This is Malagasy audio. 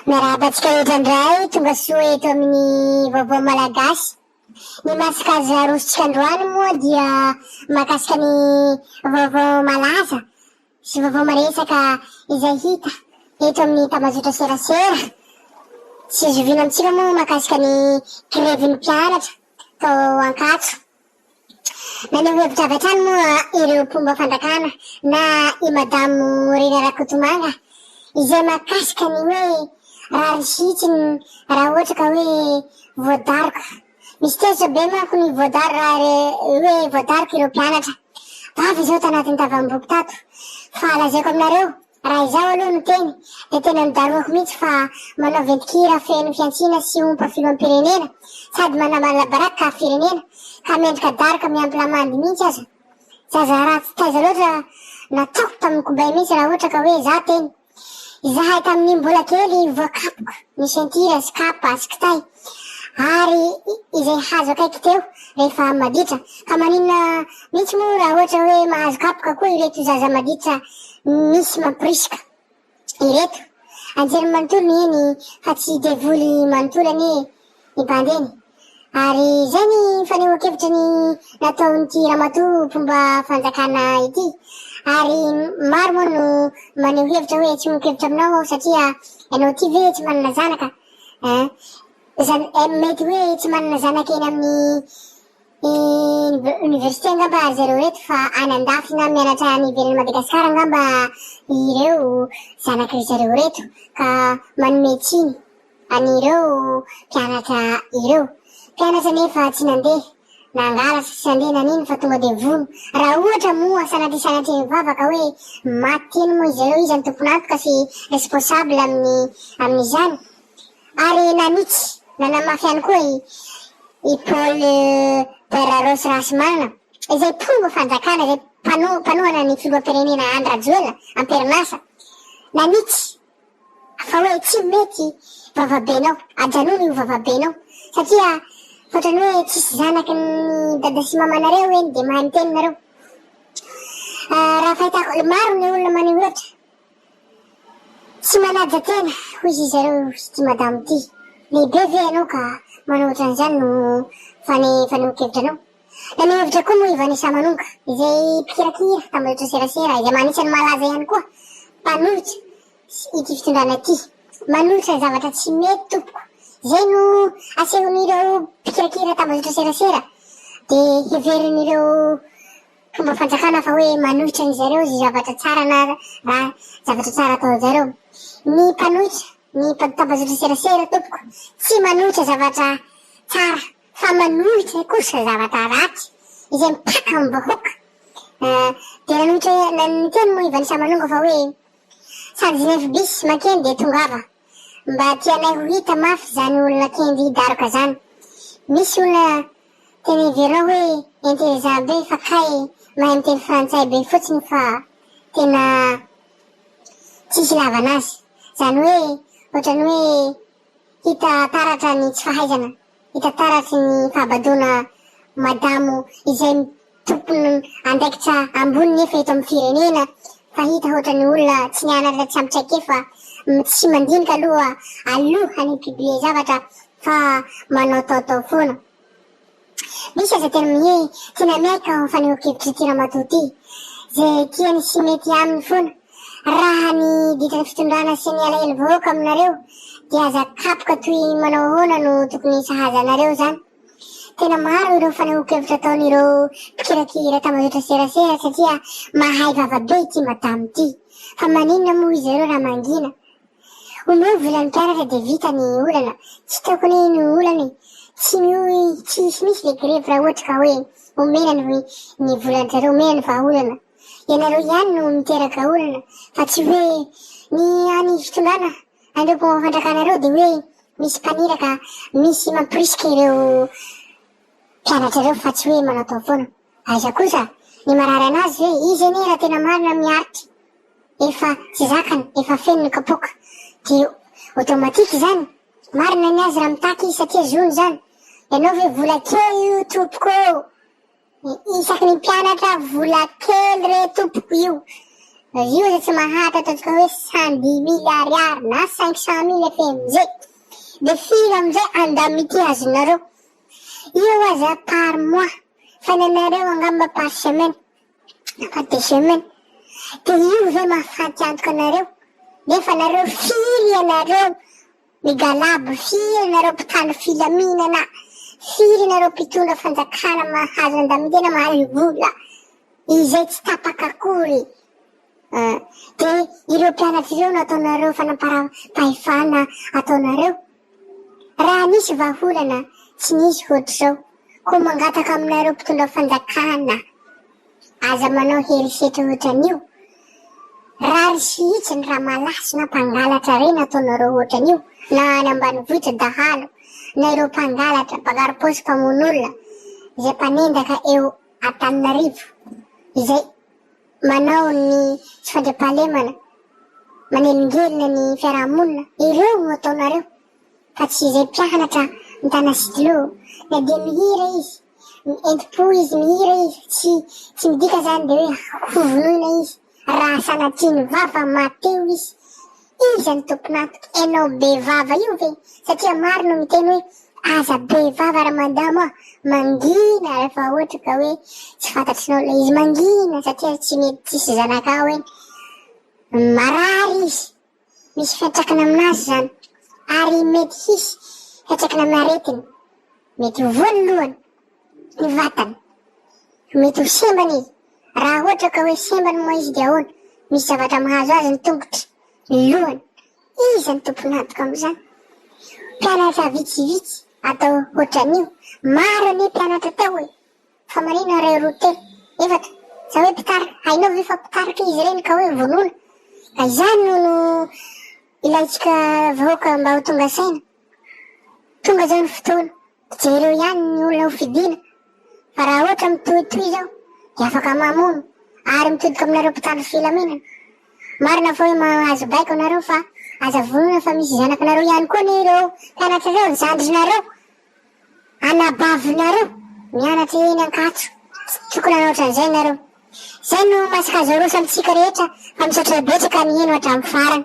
Miarabantsika etrandray tonga soa eto amin'ny vaovao malagasy. Ny masikazy arosontsika androany moa dia mahakasika ny vaovao malaza sy vaovao maresaka izay hita eto amin'ny tambazotra serasera. Tsy izoviana amintsika moa mahakasika ny grevin'ny mpianatra tao Ankatso. Naneho hevitra avy hatrany moa ireo mpomba fandrakana na i madamo Rena Rakotomanga izay mahakasika ny hoe raha risitsiny raha ohatra ka hoe voadaroka. Misy tezitra be manko ny hoe voadaroka ireo mpianatra. Vavy izao tanatin'ny tavam-boky tato. Fa lazaiko aminareo, raha izao aloha no teny, dia tena nidaroako mihitsy fa manao ventikira feno fiantsina sy ompa filoham-pirenena, sady manamalabaraka firenena, ka mendrika daroka miampy lamandy mihitsy aza. Zaza raha tsy taiza loatra nataoko tamin'ny kobay mihitsy raha ohatra ka hoe za teny. Izahay tamin'ny mbola kely voakapoko ny sentira sy kapa sy kitay, ary izay hazo akaiky teo rehefa maditra. Ka maninona mihitsy moa raha ohatra hoe mahazo kapoka koa ireto zaza maditra misy mampirisika ireto. Anjery manontolo eny fa tsy devoly manontolo anie ny bandeny. Ary izay ny fanehoan-kevitra ny nataon'ity ramatoa fomba fanjakana ity. Ary maro moa no maneho hevitra hoe tsy mionkevitra aminao satria ianao ty ve tsy manana zanaka. Mety hoe tsy manana zanaka eny amin'ny université angamba zareo reto, fa any andafy na mianatra any ivelan'i Madagasikara angamba ireo zanaka zareo reto, ka manome tsiny an'ireo mpianatra ireo. Mpianatra nefa tsy nandeha nangala sy nandeha nanino fa tonga de vono. Raha ohatra moa sanatry mivavaka hoe maty teny moa zareo, izy ny tompon'antoka sy responsable amin'izany. Ary nanitsy nanamafy ihany koa i Paul Berarosy Rasimanana izay mpomba fanjakana, izay mpanohana ny filoham-pirenena Andry Rajoelina am-perinasa. Nanitsy fa hoe tsy mety vavabenao, ajanono io vavabenao satria ohatrany hoe tsisy zanaky ny dada sy mamanareo eny dia mahay miteny nareo. Raha fahitako maro ny olona maneho hevitra tsy manaja tena hoy izy zareo sy ty madamo ty. Lehibe ve ianao ka manao ohatran'izany no faneho-kevitranao. Naneho hevitra koa moa i Vanessa Manonga izay mpikirakira tambazotra serasera, izay manisany malaza ihany koa mpanohitra ity fitondrana ity. Manohitra zavatra tsy mety tompoko, izay no asehon'ireo mpikirakira tambazotra serasera dia heverin'ireo fomba fanjakana fa hoe manohitra ny zareo zavatra tsara na raha zavatra tsara atao zareo. Ny mpanohitra ny tambazotra serasera tompoko tsy manohitra zavatra tsara fa manohitra kosa zavatra ratsy izay mipaka amin'ny vahoaka. Dia naniteny moa i Vanessa Manonga fa hoe sady 9 bis makeny dia tongava mba tianay ho hita mafy zany olona kendy daroka zany. Misy olona tena heverinao hoe intéressant be fa kay mahay miteny frantsay be fotsiny fa tena tsisy lavanazy. Zany hoe ohatrany hoe hita taratra ny tsy fahaizana, hita taratra ny fahabadona madamo izay tompony andraikitra ambony nefa eto amin'ny firenena, fa hita ohatrany olona tsy nianatra tsy ampitsaike fa tsy mandinika aloha hanipiblie zavatra fa manao taotao foana. Misy aza tena amin'ny tena miaika ho faneho-kevitra ty ramatoa ty, izay tiany sy mety aminy foana. Raha ny ditany fitondrana sy ny alahelo vahoaka aminareo dia aza kapoka toy manao ahoana no tokony sahazanareo zany. Tena maro ireo faneho-kevitra ataon'ireo mpikirakira tambazotra serasera satria mahay vavabe ity madamo ty. Fa maninona moa izy ireo raha mangina. Omeo volan'ny mpianatra dia vita ny olana, tsy tokony ny olany, tsy misy le grevy raha ohatra ka hoe omena ny volan'izareo, omena ny vahaolana. Ianareo ihany no miteraka olana fa tsy hoe ny any fitondrana andreo mpomba fandrakanareo dia hoe misy mpaniraka, misy mampirisika ireo mpianatra ireo fa tsy hoe manao tao foana. Aiza kosa ny marary anazy hoe izy anie raha tena marina miaritra, efa tsy zakany, efa feno ny kapoka dia automatique zany marina ny azy raha mitaky izy satria zony zany. Ianao ve vola kely io tompoko, isaky ny mpianatra vola kely re tompoko io. io zay tsy mahatra ataontsika hoe 110 000 ariary na 500 000 efe amizay. De firy amizay andamity azonareo. Io aza par mois, fa nenareo angamba par semaine, par 2 semaines. De io zay mahafaty antoka anareo. Nefa nareo firy anareo migalabo, firy anareo mpitandro filaminana, firy anareo mpitondra fanjakana mahazo andamity mahazo vola. Izay tsy tapaka akory. De ireo mpianatra ireo nataonareo fanaparam-pahefana ataonareo. Raha nisy vahaolana tsy nisy ohatr'izao. Ko mangataka aminareo mpitondra fanjakana aza manao herisetra ohatran'io. Rary sihitsy ny raha malasy na mpangalatra reny ataonareo ohatran'io. Na any ambanivohitra dahalo, na ireo mpangalatra mpangaro paosy mpamon'olona izay mpanendaka eo Antananarivo, izay manao ny tsy fandriampahalemana, manelingelina ny fiarahamonina. Ireo no ataonareo, fa tsy izay mpianatra mitana stylo. Na dia mihira izy, enti-po izy, mihira izy, tsy midika zany de hoe hovonoina izy. Raha sanatiny vava mateo izy. Iza ny tompon'antoka, enao be vava io ve? Satria maro no miteny hoe aza be vava ramadamo mangina rehefa ohatra ka hoe tsy fantatrinao ilay izy mangina satria tsy mety tsisy zanakao eny. Marary izy, misy fiantraikany aminazy zany, ary mety hisy fiantraikany amin'ny aretiny. Mety ho voalohany ny vatany, mety ho sembany izy. Raha ohatra ka hoe sembany moa izy dia ahoana? Misy zavatra mahazo azy ny tongotra, ny lohany. Iza ny tompon'antoka am'izany? Mpianatra vitsivitsy atao ohatran'io. Maro ane mpianatra tao e, fa manina ray roa telo efatra sa hoe mpitarika. Hainao ve fa mpitarika izy reny ka hoe vonoina? Ka izany no ilaitsika vahoaka mba ho tonga saina. Tonga zao ny fotoana, jereo ihany ny olona ho fidiana. Fa raha ohatra mitohitohy zao de afaka mamono ary mitodika aminareo mpitandro filaminana. Marina fa hoe mahazo baiko anareo fa aza vonona fa misy zanakanareo ihany koa ireo mpianatra reo, ny zandrinareo, anabavinareo mianatra eny Ankatso. Tsy tokony hanao ohatran'izay nareo. Zay no masaka zao rosa amitsika rehetra fa misaotra betsaka ny eno hatramin'ny farany.